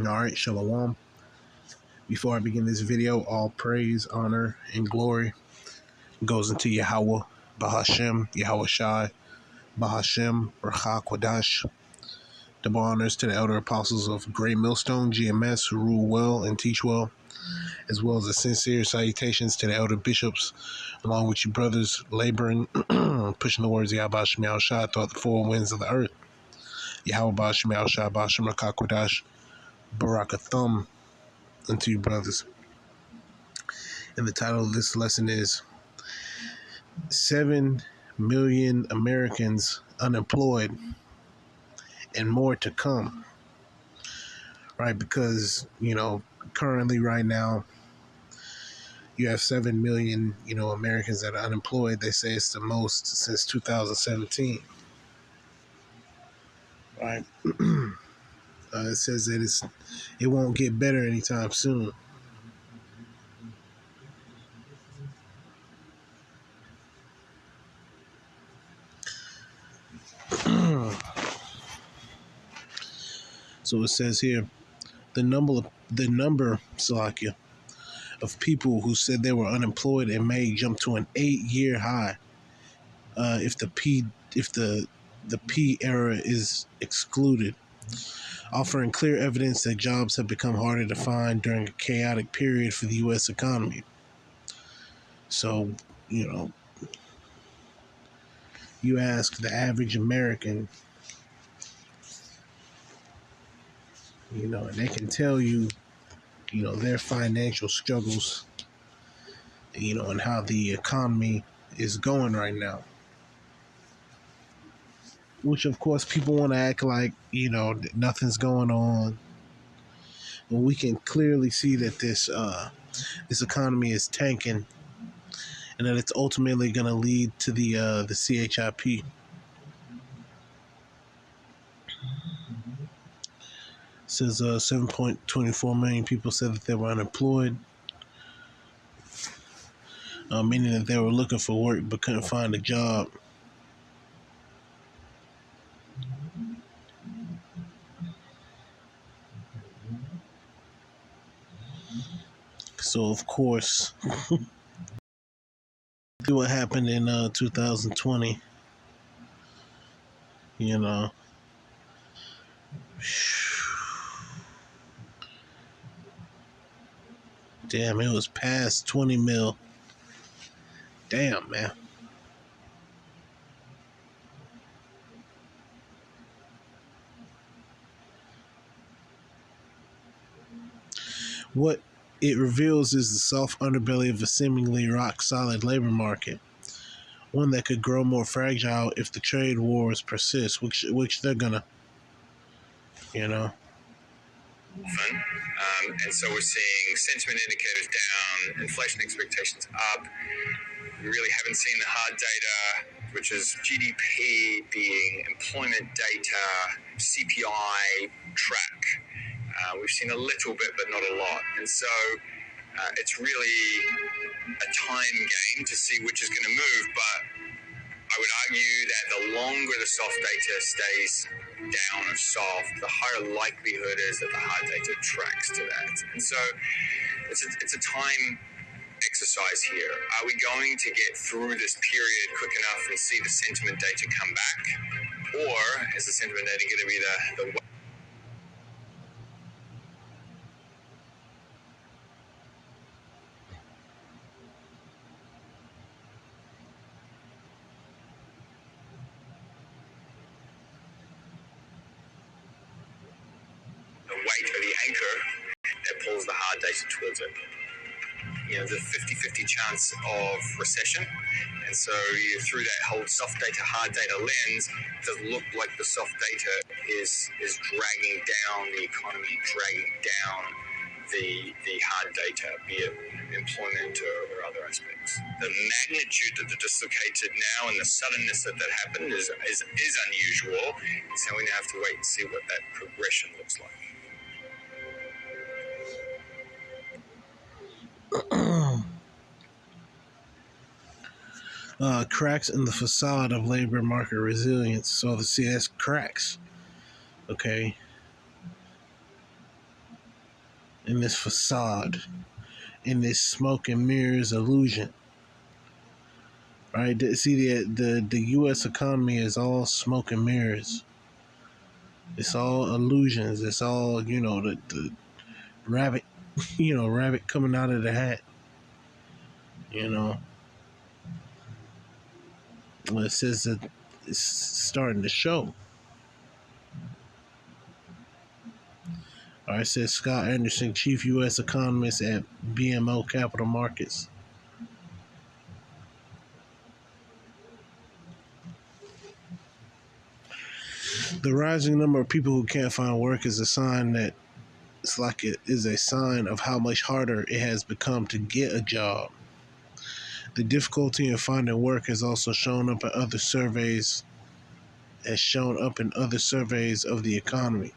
Alright, Shalom. Before I begin this video, all praise, honor, and glory goes into Yahweh, Bahashem, Yahweh Shai, Bahashem, Racha Kwadash. Double honors to the elder apostles of Great Millstone, GMS, who rule well and teach well, as well as the sincere salutations to the elder bishops, along with you brothers laboring, pushing the words of Yahweh Shem Shai throughout the four winds of the earth. Yahweh Bahashem Shai, Bahashem, Racha Kwadash, Barakathum unto you brothers. And the title of this lesson is 7 million Americans unemployed and more to come. Right? Because, currently right now, you have 7 million, Americans that are unemployed. They say it's the most since 2017. Right? It says that it won't get better anytime soon. So it says here, the number, Salakia, of people who said they were unemployed in May jumped to an 8-year high. If the P era is excluded, offering clear evidence that jobs have become harder to find during a chaotic period for the U.S. economy. So, you ask the average American, and they can tell you, their financial struggles, and how the economy is going right now. Which, of course, people want to act like, nothing's going on. But we can clearly see that this economy is tanking, and that it's ultimately going to lead to the CHIP. It says 7.24 million people said that they were unemployed, meaning that they were looking for work but couldn't find a job. So, of course, what happened in 2020, damn, it was past 20 mil. Damn, man. What it reveals is the soft underbelly of a seemingly rock-solid labor market, one that could grow more fragile if the trade wars persist, which they're gonna, And so we're seeing sentiment indicators down, inflation expectations up. We really haven't seen the hard data, which is GDP being employment data, CPI track. We've seen a little bit, but not a lot. And so it's really a time game to see which is going to move. But I would argue that the longer the soft data stays down or soft, the higher likelihood is that the hard data tracks to that. And so it's a time exercise here. Are we going to get through this period quick enough and see the sentiment data come back? Or is the sentiment data going to be the weight or the anchor that pulls the hard data towards it? The 50-50 chance of recession. And so through that whole soft data, hard data lens, it does look like the soft data is dragging down the economy, dragging down the hard data, be it employment or other aspects. The magnitude that the dislocated now and the suddenness that happened is unusual. So we now have to wait and see what that progression looks like. cracks in the facade of labor market resilience. So that's cracks. Okay. in this facade, in this smoke and mirrors illusion. Right? See, the U.S. economy is all smoke and mirrors. It's all illusions. It's all, the rabbit, rabbit coming out of the hat. You know, well, it says that it's starting to show. All right, says Scott Anderson, chief U.S. economist at BMO Capital Markets. The rising number of people who can't find work is a sign that it is a sign of how much harder it has become to get a job. The difficulty in finding work has also shown up in other surveys, of the economy.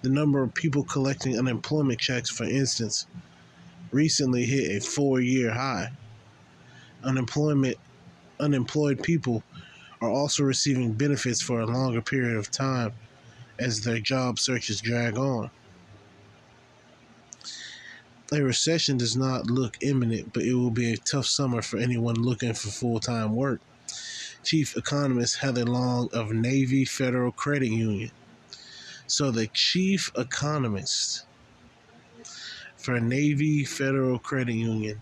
The number of people collecting unemployment checks, for instance, recently hit a 4-year high. Unemployed people are also receiving benefits for a longer period of time as their job searches drag on. A recession does not look imminent, but it will be a tough summer for anyone looking for full-time work. Chief economist Heather Long of Navy Federal Credit Union. So the chief economist for Navy Federal Credit Union,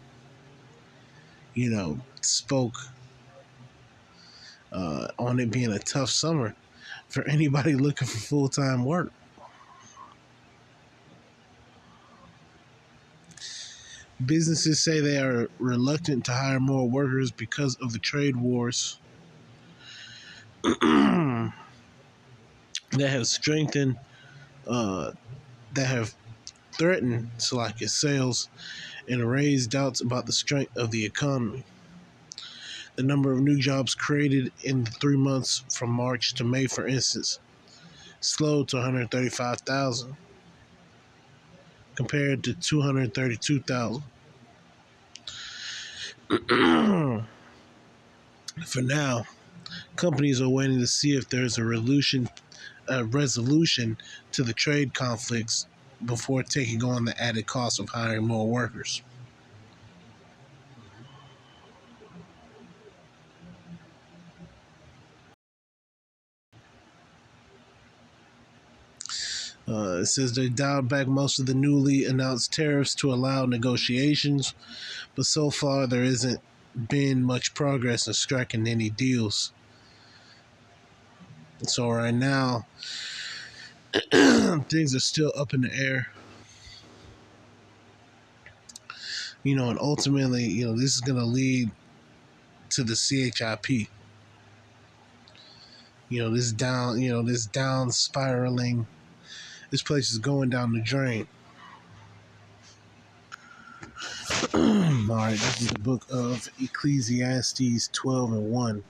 spoke on it being a tough summer for anybody looking for full-time work. Businesses say they are reluctant to hire more workers because of the trade wars that have strengthened, that have threatened Slovakia's sales and raised doubts about the strength of the economy. The number of new jobs created in the 3 months from March to May, for instance, slowed to 135,000 compared to 232,000. For now, companies are waiting to see if there's a resolution to the trade conflicts before taking on the added cost of hiring more workers. It says they dialed back most of the newly announced tariffs to allow negotiations, but so far there isn't been much progress in striking any deals. So right now, things are still up in the air. And ultimately, this is going to lead to the CHIP. This down spiraling. This place is going down the drain. All right, this is the book of Ecclesiastes 12:1.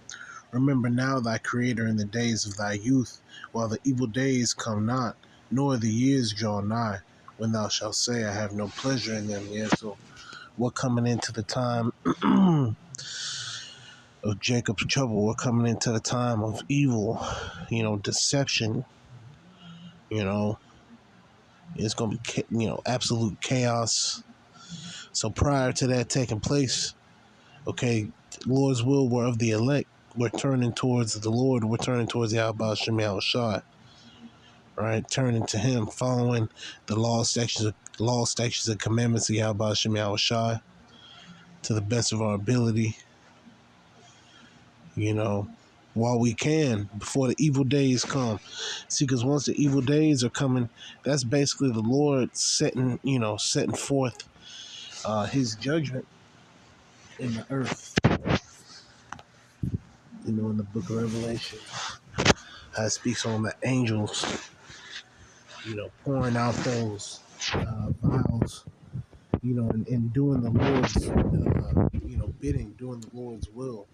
Remember now thy Creator in the days of thy youth, while the evil days come not, nor the years draw nigh, when thou shalt say, I have no pleasure in them. Yeah, so we're coming into the time of Jacob's trouble. We're coming into the time of evil, deception. It's going to be, absolute chaos. So prior to that taking place, okay, Lord's will were of the elect. We're turning towards the Lord. We're turning towards Yahweh Shem Yahushua. Right, turning to Him, following the statutes, and commandments of Yahweh Shem Yahushua to the best of our ability. While we can, before the evil days come. See, because once the evil days are coming, that's basically the Lord setting forth His judgment in the earth. In the book of Revelation, how it speaks on the angels, pouring out those vials, and doing the Lord's, bidding, doing the Lord's will.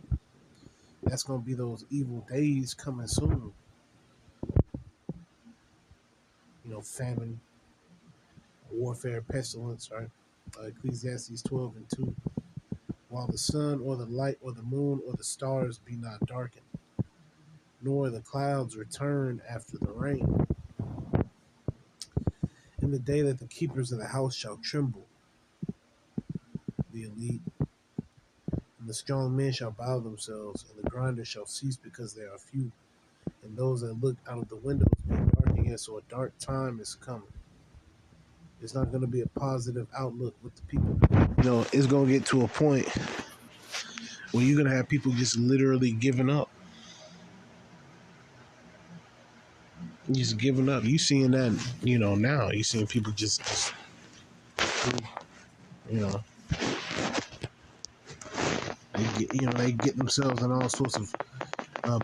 That's going to be those evil days coming soon. Famine, warfare, pestilence, right? Ecclesiastes 12:2. While the sun or the light or the moon or the stars be not darkened, nor the clouds return after the rain. And In the day that the keepers of the house shall tremble, the elite, and the strong men shall bow themselves, and the grinders shall cease because they are few, and those that look out of the windows be dark again. So a dark time is coming. It's not going to be a positive outlook with the people. It's going to get to a point where you're going to have people just literally giving up. Just giving up. You seeing that, now. You seeing people just you know, they get themselves in all sorts of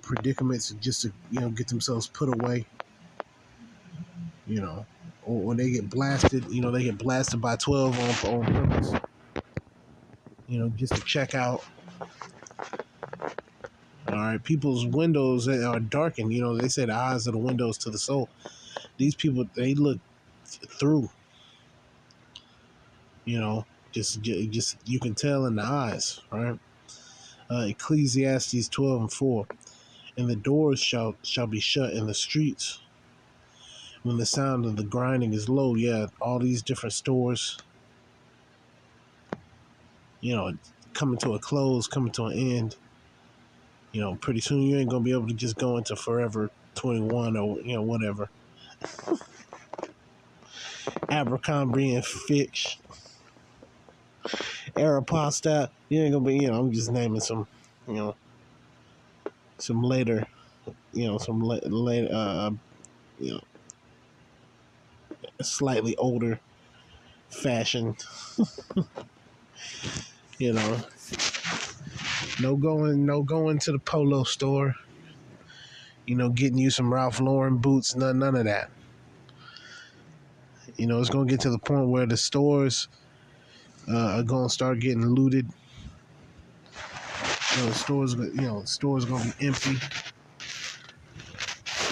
predicaments just to, get themselves put away, or they get blasted, they get blasted by 12 on purpose, just to check out. All right, people's windows are darkened. They say the eyes are the windows to the soul. These people, they look through, just you can tell in the eyes, right? Ecclesiastes 12:4, and the doors shall be shut in the streets when the sound of the grinding is low. Yeah, all these different stores, coming to a close, coming to an end. Pretty soon you ain't gonna be able to just go into Forever 21 or whatever. Abercrombie and Fitch, Aeropostale. You ain't gonna be. I'm just naming some, some later, some later, you know, slightly older fashion. you know, no going to the Polo store. Getting you some Ralph Lauren boots. None of that. It's gonna get to the point where the stores are gonna start getting looted. The stores gonna be empty.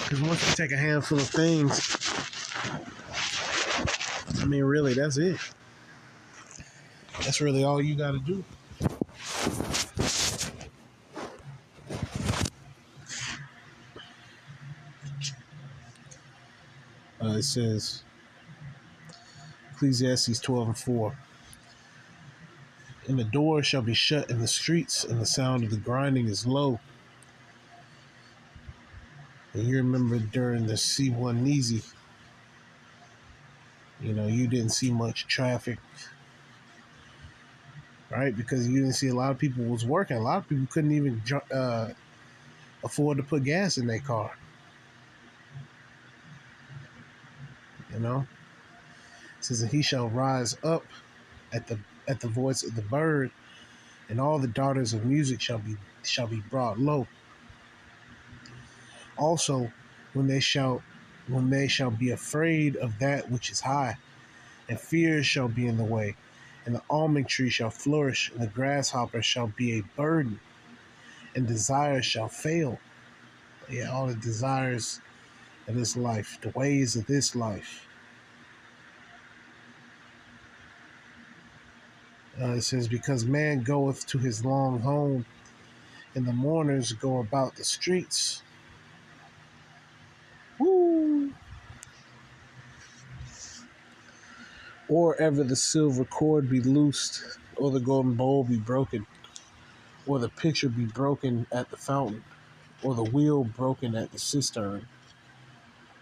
Because once you take a handful of things, I mean, really, that's it. That's really all you got to do. It says, Ecclesiastes 12:4, and the door shall be shut in the streets, and the sound of the grinding is low. And you remember during the C1 Neezy, you didn't see much traffic, right? Because you didn't see a lot of people was working. A lot of people couldn't even afford to put gas in their car. It says that he shall rise up at the voice of the bird, and all the daughters of music shall be brought low. Also, when they shall be afraid of that which is high, and fear shall be in the way, and the almond tree shall flourish, and the grasshopper shall be a burden, and desire shall fail. Yeah, all the desires of this life, the ways of this life. It says, because man goeth to his long home, and the mourners go about the streets. Woo! Or ever the silver cord be loosed, or the golden bowl be broken, or the pitcher be broken at the fountain, or the wheel broken at the cistern.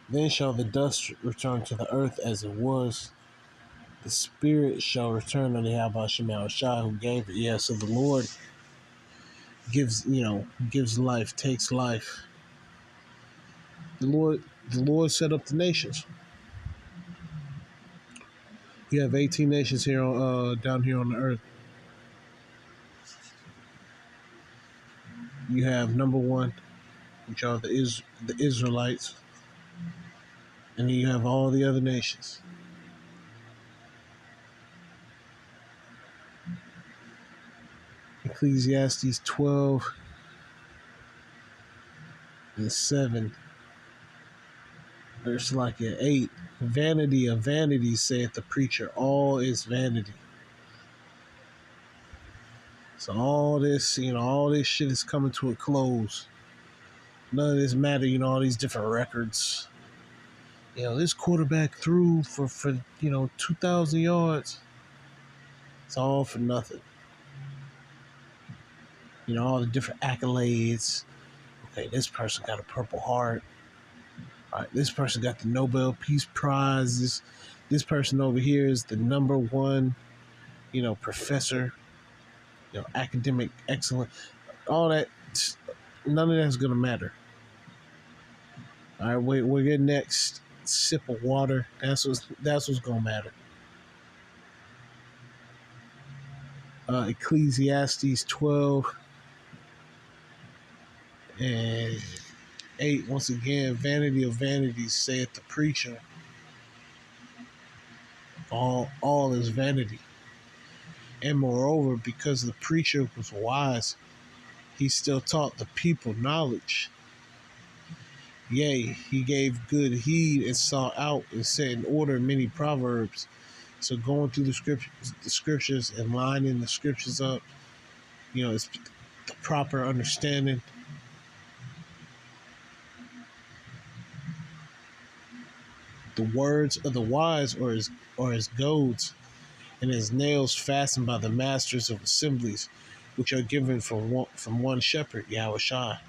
Then shall the dust return to the earth as it was. The spirit shall return unto Yahweh Shema Shai, who gave it. Yeah, so the Lord gives life, takes life. The Lord set up the nations. You have 18 nations here down here on the earth. You have number one, which are the Israelites, and then you have all the other nations. Ecclesiastes 12:7, verse 8. Vanity of vanities, saith the preacher, all is vanity. So all this shit is coming to a close. None of this matter, all these different records. This quarterback threw for 2,000 yards. It's all for nothing. All the different accolades. Okay, this person got a Purple Heart. All right, this person got the Nobel Peace Prize. This person over here is the number one, professor. Academic excellence. All that. None of that's gonna matter. All right, we're getting next sip of water. That's what's gonna matter. Ecclesiastes 12 and 8. Once again, vanity of vanities, saith the preacher. All is vanity. And moreover, because the preacher was wise, he still taught the people knowledge. Yea, he gave good heed and sought out and set in order many proverbs. So going through the scriptures and lining the scriptures up, it's the proper understanding. The words of the wise are as goads, and as nails fastened by the masters of assemblies, which are given from one shepherd, Yahushua.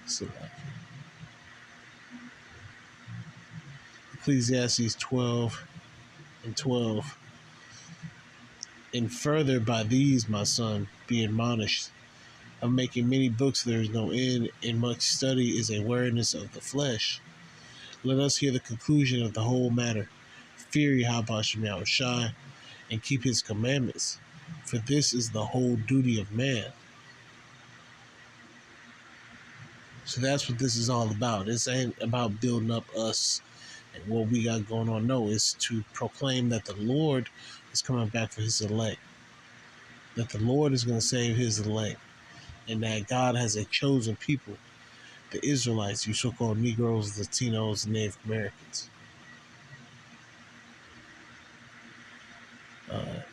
So, Ecclesiastes 12 and 12. And further by these, my son, be admonished. Of making many books there is no end, and much study is a weariness of the flesh. Let us hear the conclusion of the whole matter. Fear Yahweh Shai, and keep his commandments, for this is the whole duty of man. So that's what this is all about. This ain't about building up us and what we got going on. No, it's to proclaim that the Lord is coming back for his elect, that the Lord is going to save his elect, and that God has a chosen people, the Israelites, you so-called Negroes, Latinos, and Native Americans.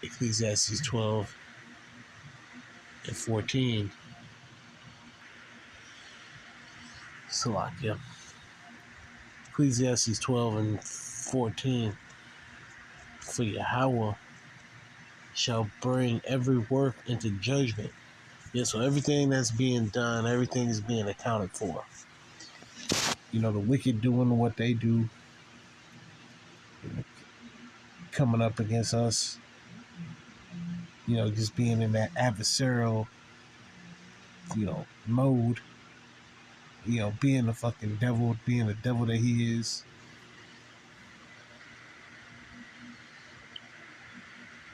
Ecclesiastes 12 and 14. Salakia. Ecclesiastes 12 and 14. For Yahweh shall bring every work into judgment. Yeah, so everything that's being done, everything is being accounted for. The wicked doing what they do, coming up against us, just being in that adversarial, mode, being the fucking devil, being the devil that he is.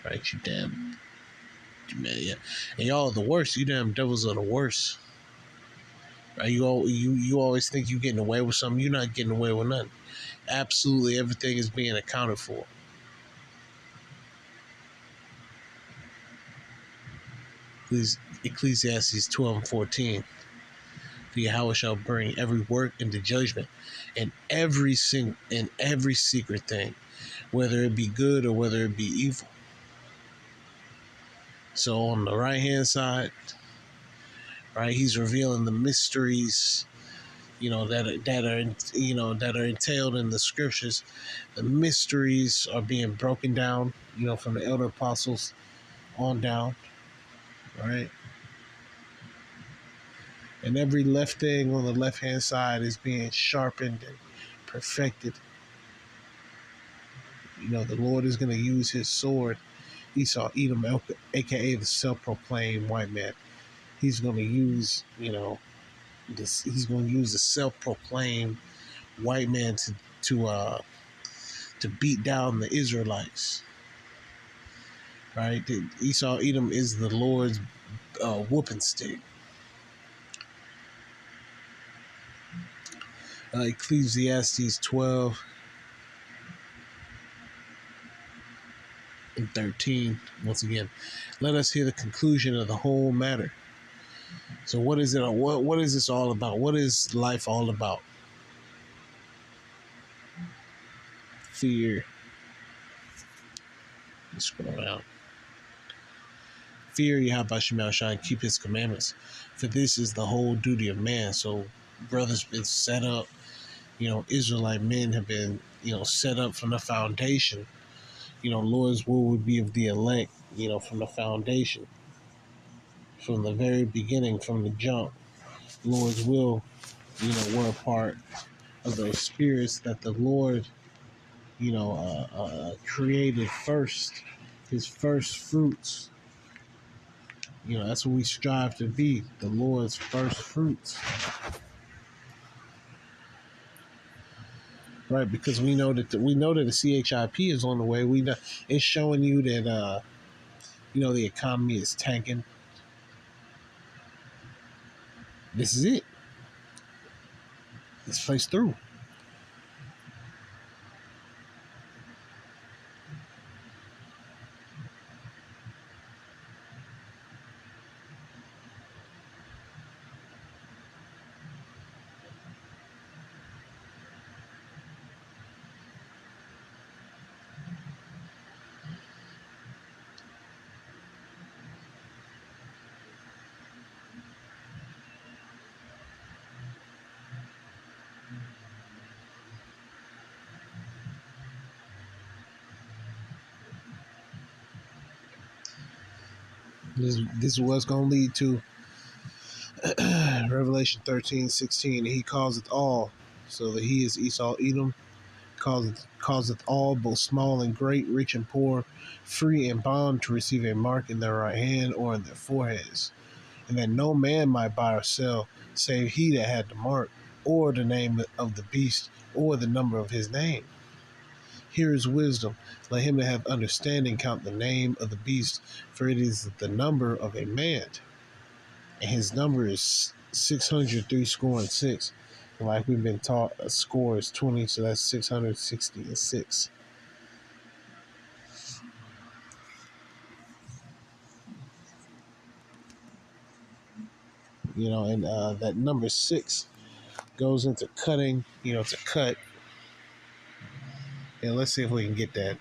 Right, you damn, man, yeah. And y'all the worst, you damn devils are the worst. Right, you always think you're getting away with something. You're not getting away with nothing. Absolutely everything is being accounted for. Ecclesiastes 12 and 14. For Yahweh shall bring every work into judgment, and every secret thing, whether it be good or whether it be evil. So on the right hand side, right, he's revealing the mysteries, that are entailed in the scriptures. The mysteries are being broken down, from the elder apostles on down, right? And every left thing on the left hand side is being sharpened and perfected. The Lord is going to use his sword, Esau Edom, aka the self-proclaimed white man. He's going to use, this. He's going to use the self-proclaimed white man to beat down the Israelites. Right? Esau Edom is the Lord's whooping stick. Ecclesiastes 12 and 13. Once again, let us hear the conclusion of the whole matter. So what is it? What is this all about? What is life all about? Fear. Let's scroll down. Fear Yahweh Shema Shai, keep his commandments. For this is the whole duty of man. So brothers been set up, Israelite men have been, set up from the foundation. Lord's will would be of the elect, from the foundation. From the very beginning, from the jump. Lord's will, were a part of those spirits that the Lord, created first, his first fruits. That's what we strive to be, the Lord's first fruits. Right, because we know that the CHIP is on the way. We know it's showing you that the economy is tanking. This is it. This plays through. This is what's going to lead to Revelation 13:16. He causeth all, so that he is Esau Edom, causeth all, both small and great, rich and poor, free and bond, to receive a mark in their right hand or in their foreheads, and that no man might buy or sell, save he that had the mark, or the name of the beast, or the number of his name. Here is wisdom. Let him that have understanding count the name of the beast, for it is the number of a man, and his number is 636. And like we've been taught, a score is 20, so that's 666. And that number 6 goes into cutting, to cut. And let's see if we can get that.